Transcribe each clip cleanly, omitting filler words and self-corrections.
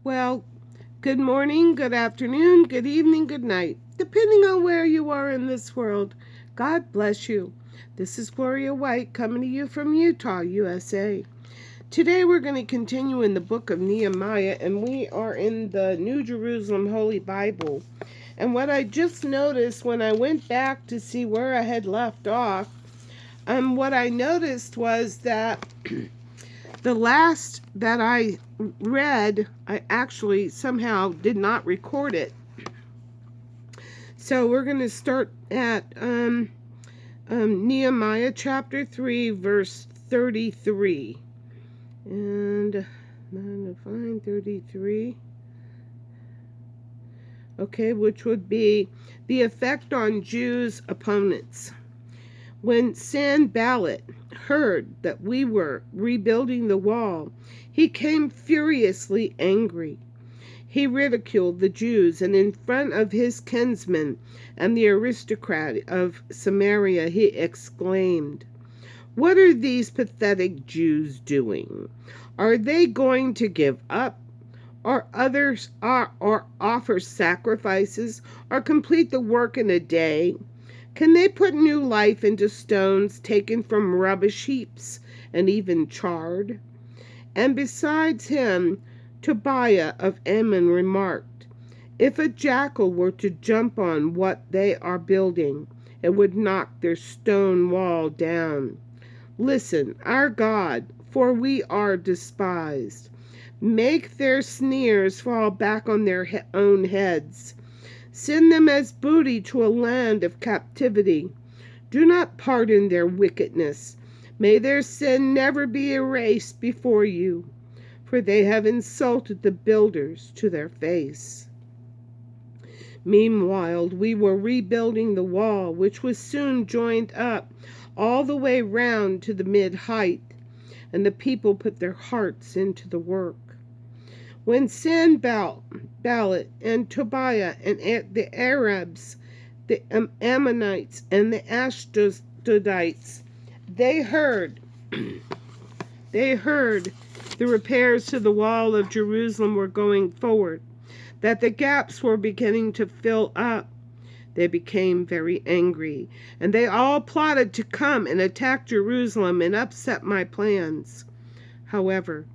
Well, good morning, good afternoon, good evening, good night, depending on where you are in this world. God bless you. This is Gloria White coming to you from Utah, USA. Today we're going to continue in the book of Nehemiah, and we are in the New Jerusalem Holy Bible. And what I just noticed when I went back to see where I had left off, what I noticed was that the last that I read, I actually somehow did not record it. So we're going to start at Nehemiah chapter 3, verse 33. And I'm going to find 33. Okay, which would be the effect on Jews' opponents. When Sanballat heard that we were rebuilding the wall, he came furiously angry. He ridiculed the Jews, and in front of his kinsmen and the aristocrat of Samaria, he exclaimed, "What are these pathetic Jews doing? Are they going to give up, or offer sacrifices, or complete the work in a day? Can they put new life into stones taken from rubbish heaps and even charred?" And besides him, Tobiah of Ammon remarked, "If a jackal were to jump on what they are building, it would knock their stone wall down. Listen, our God, for we are despised. Make their sneers fall back on their own heads. Send them as booty to a land of captivity. Do not pardon their wickedness. May their sin never be erased before you, for they have insulted the builders to their face." Meanwhile, we were rebuilding the wall, which was soon joined up all the way round to the mid-height, and the people put their hearts into the work. When Sanballat and Tobiah and the Arabs, the Ammonites and the Ashdodites, they heard the repairs to the wall of Jerusalem were going forward, that the gaps were beginning to fill up, they became very angry, and they all plotted to come and attack Jerusalem and upset my plans. However,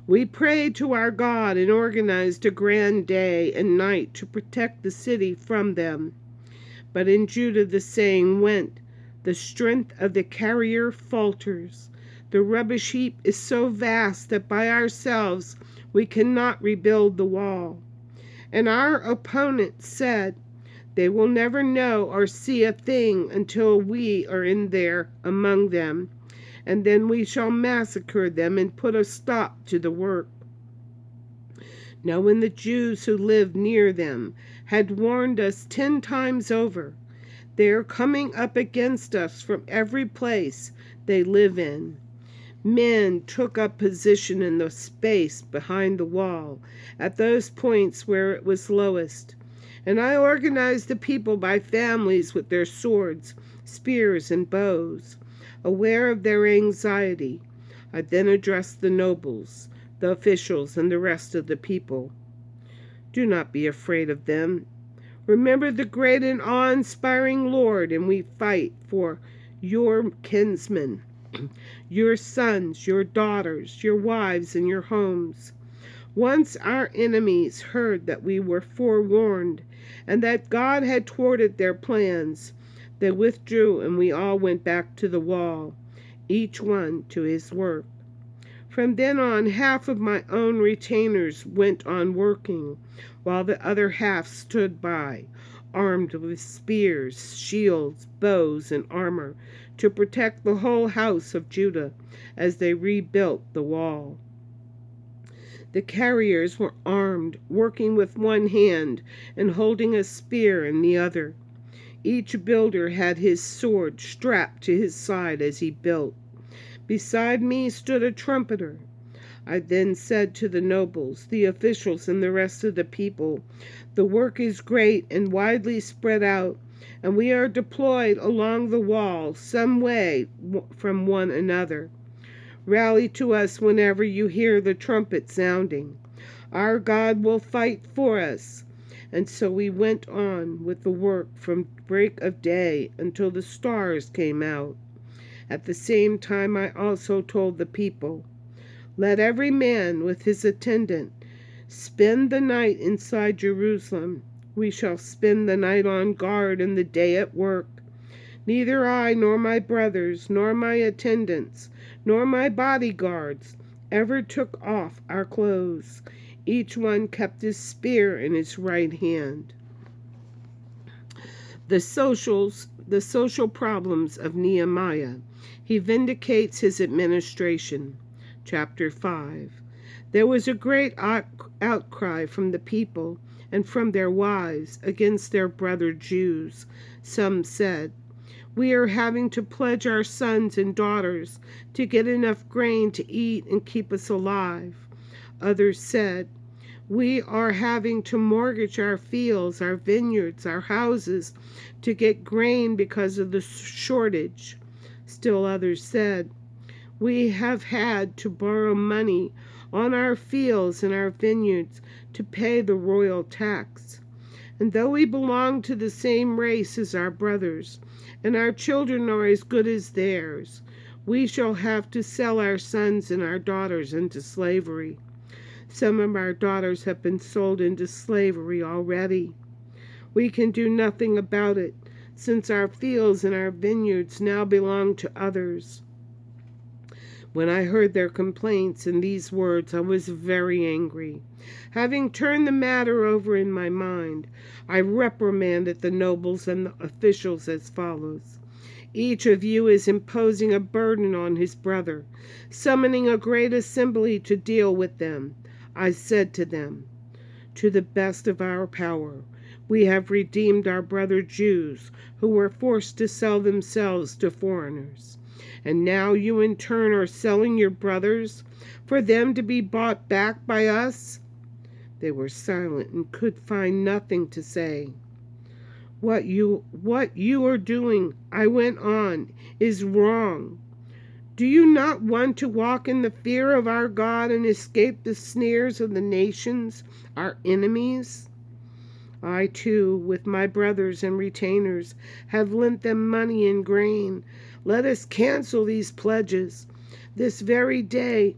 we prayed to our God and organized a grand day and night to protect the city from them. But in Judah the saying went, "The strength of the carrier falters. The rubbish heap is so vast that by ourselves we cannot rebuild the wall." And our opponents said, "They will never know or see a thing until we are in there among them, and then we shall massacre them and put a stop to the work." Now when the Jews who lived near them had warned us 10 times over, they are coming up against us from every place they live in. Men took up position in the space behind the wall, at those points where it was lowest, and I organized the people by families with their swords, spears, and bows. Aware of their anxiety, I then addressed the nobles, the officials, and the rest of the people. "Do not be afraid of them. Remember the great and awe-inspiring Lord, and we fight for your kinsmen, your sons, your daughters, your wives, and your homes." Once our enemies heard that we were forewarned and that God had thwarted their plans, they withdrew, and we all went back to the wall, each one to his work. From then on, half of my own retainers went on working, while the other half stood by, armed with spears, shields, bows, and armor, to protect the whole house of Judah as they rebuilt the wall. The carriers were armed, working with one hand and holding a spear in the other. Each builder had his sword strapped to his side as he built. Beside me stood a trumpeter. I then said to the nobles, the officials, and the rest of the people, "The work is great and widely spread out, and we are deployed along the wall some way from one another. Rally to us whenever you hear the trumpet sounding. Our God will fight for us." And so we went on with the work from break of day until the stars came out. At the same time I also told the people, "Let every man with his attendant spend the night inside Jerusalem. We shall spend the night on guard and the day at work. Neither I nor my brothers, nor my attendants, nor my bodyguards ever took off our clothes. Each one kept his spear in his right hand." The social problems of Nehemiah. He vindicates his administration. Chapter 5. There was a great outcry from the people and from their wives against their brother Jews. Some said, "We are having to pledge our sons and daughters to get enough grain to eat and keep us alive." Others said, "We are having to mortgage our fields, our vineyards, our houses to get grain because of the shortage." Still others said, "We have had to borrow money on our fields and our vineyards to pay the royal tax. And though we belong to the same race as our brothers, and our children are as good as theirs, we shall have to sell our sons and our daughters into slavery. Some of our daughters have been sold into slavery already. We can do nothing about it, since our fields and our vineyards now belong to others." When I heard their complaints and these words, I was very angry. Having turned the matter over in my mind, I reprimanded the nobles and the officials as follows: "Each of you is imposing a burden on his brother, summoning a great assembly to deal with them." I said to them, "To the best of our power, we have redeemed our brother Jews who were forced to sell themselves to foreigners. And now you in turn are selling your brothers for them to be bought back by us?" They were silent and could find nothing to say. What you are doing," I went on, "is wrong. Do you not want to walk in the fear of our God and escape the snares of the nations, our enemies? I, too, with my brothers and retainers, have lent them money and grain. Let us cancel these pledges this very day,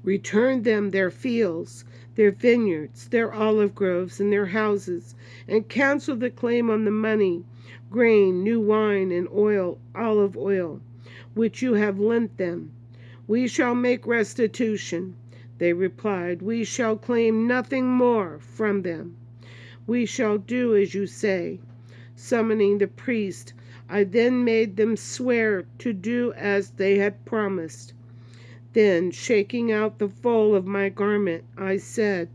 return them their fields, their vineyards, their olive groves, and their houses, and cancel the claim on the money, grain, new wine, and oil, olive oil, which you have lent them. We shall make restitution." They replied, "We shall claim nothing more from them. We shall do as you say." Summoning the priest, I then made them swear to do as they had promised. Then, shaking out the fold of my garment, I said,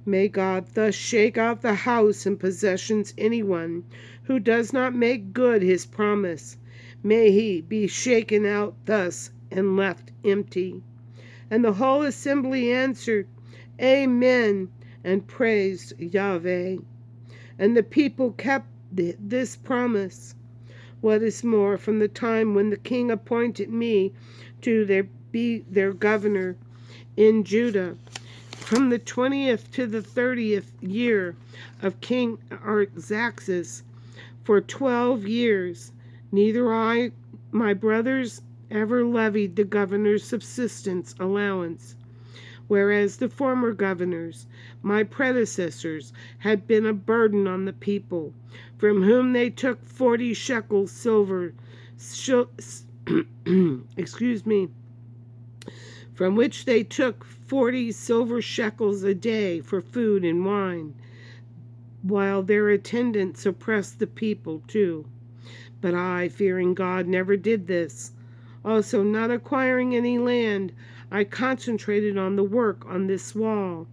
"May God thus shake out the house and possessions anyone who does not make good his promise. May he be shaken out thus and left empty." And the whole assembly answered, "Amen," and praised Yahweh. And the people kept this promise. What is more, from the time when the king appointed me to be their governor in Judah, from the 20th to the 30th year of King Artaxerxes, for 12 years, neither I, my brothers, ever levied the governor's subsistence allowance, whereas the former governors, my predecessors, had been a burden on the people, from whom they took 40 shekels silver, from which they took 40 silver shekels a day for food and wine, while their attendants oppressed the people too. But I, fearing God, never did this. Also, not acquiring any land, I concentrated on the work on this wall,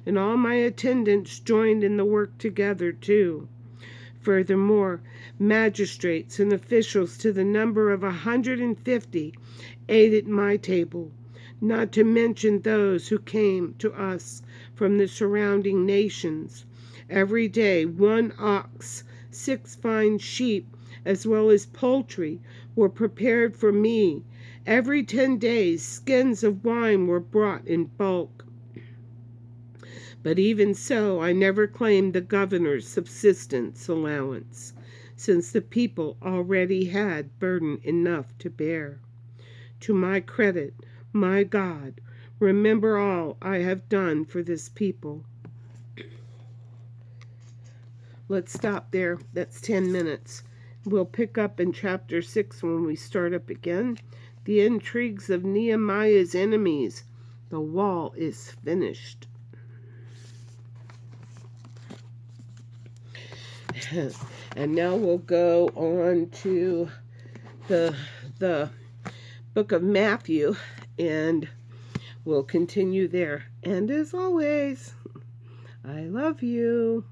and all my attendants joined in the work together too. Furthermore, magistrates and officials to the number of 150 ate at my table, not to mention those who came to us from the surrounding nations. Every day 1 ox, 6 fine sheep, as well as poultry, were prepared for me. Every 10 days skins of wine were brought in bulk. But even so, I never claimed the governor's subsistence allowance, since the people already had burden enough to bear. To my credit, my God, remember all I have done for this people. Let's stop there. That's 10 minutes. We'll pick up in chapter 6 when we start up again. The intrigues of Nehemiah's enemies. The wall is finished. And now we'll go on to the book of Matthew, and we'll continue there. And as always, I love you.